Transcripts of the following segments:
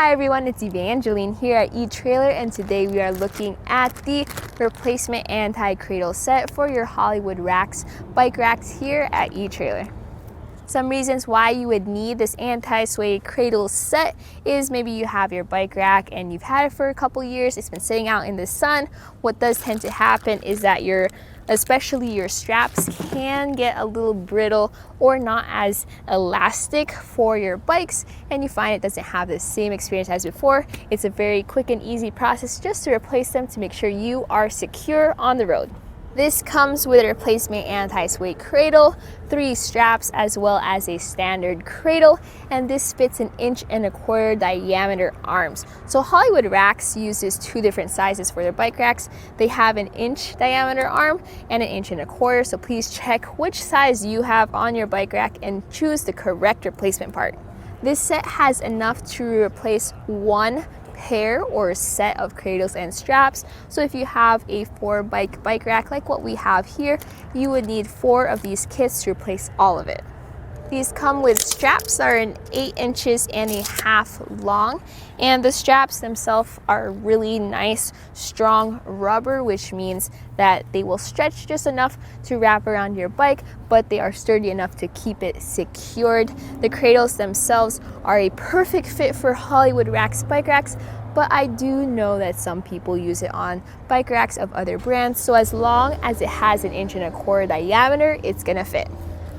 Hi everyone, it's Evangeline here at Etrailer, and today we are looking at the Replacement Anti Cradle Set for your Hollywood racks, bike racks here at Etrailer. Some reasons why you would need this anti-sway cradle set is maybe you have your bike rack and you've had it for a couple years, it's been sitting out in the sun. What does tend to happen is that especially your straps can get a little brittle or not as elastic for your bikes, and you find it doesn't have the same experience as before. It's a very quick and easy process just to replace them to make sure you are secure on the road. This comes with a replacement anti-sway cradle, 3 straps, as well as a standard cradle, and this fits an 1.25" diameter arms. So Hollywood racks uses 2 different sizes for their bike racks. They have an 1" diameter arm and an 1.25", so please check which size you have on your bike rack and choose the correct replacement part. This set has enough to replace 1 pair or set of cradles and straps. So if you have a 4 bike rack like what we have here, you would need 4 of these kits to replace all of it. These come with straps that are 8.5 inches long, and the straps themselves are really nice strong rubber, which means that they will stretch just enough to wrap around your bike, but they are sturdy enough to keep it secured. The cradles themselves are a perfect fit for Hollywood racks, bike racks, but I do know that some people use it on bike racks of other brands, so as long as it has an 1.25" diameter, it's gonna fit.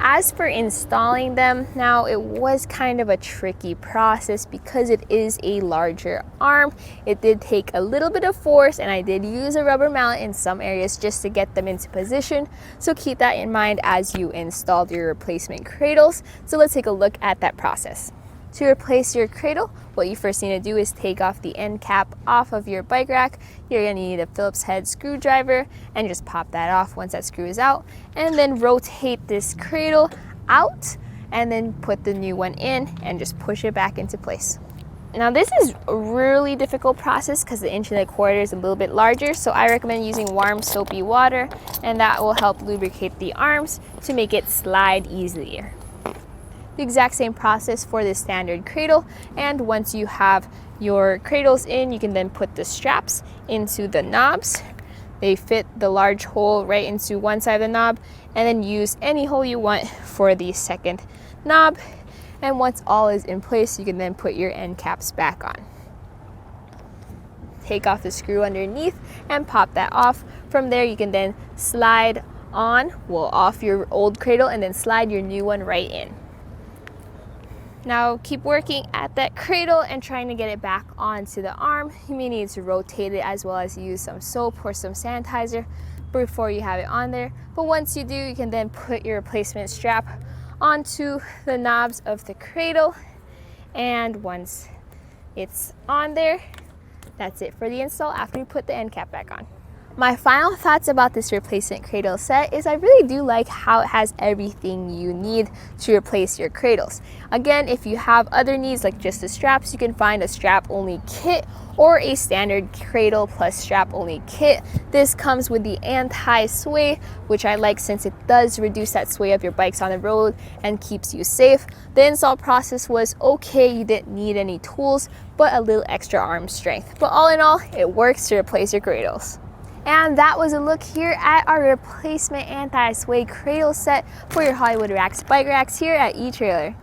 As for installing them, now it was kind of a tricky process because it is a larger arm. It did take a little bit of force, and I did use a rubber mallet in some areas just to get them into position. So keep that in mind as you install your replacement cradles. So let's take a look at that process. To replace your cradle, what you first need to do is take off the end cap off of your bike rack. You're going to need a Phillips head screwdriver and just pop that off once that screw is out, and then rotate this cradle out and then put the new one in and just push it back into place. Now this is a really difficult process because the 1.25" is a little bit larger, so I recommend using warm soapy water, and that will help lubricate the arms to make it slide easier. The exact same process for the standard cradle, and once you have your cradles in, you can then put the straps into the knobs. They fit the large hole right into one side of the knob, and then use any hole you want for the second knob. And once all is in place, you can then put your end caps back on. Take off the screw underneath and pop that off. From there, you can then slide off your old cradle and then slide your new one right in. Now keep working at that cradle and trying to get it back onto the arm. You may need to rotate it as well as use some soap or some sanitizer before you have it on there. But once you do, you can then put your replacement strap onto the knobs of the cradle. And once it's on there, that's it for the install after you put the end cap back on. My final thoughts about this replacement cradle set is I really do like how it has everything you need to replace your cradles. Again, if you have other needs like just the straps, you can find a strap-only kit or a standard cradle plus strap-only kit. This comes with the anti-sway, which I like since it does reduce that sway of your bikes on the road and keeps you safe. The install process was okay, you didn't need any tools, but a little extra arm strength. But all in all, it works to replace your cradles. And that was a look here at our replacement anti-sway cradle set for your Hollywood racks, bike racks here at Etrailer.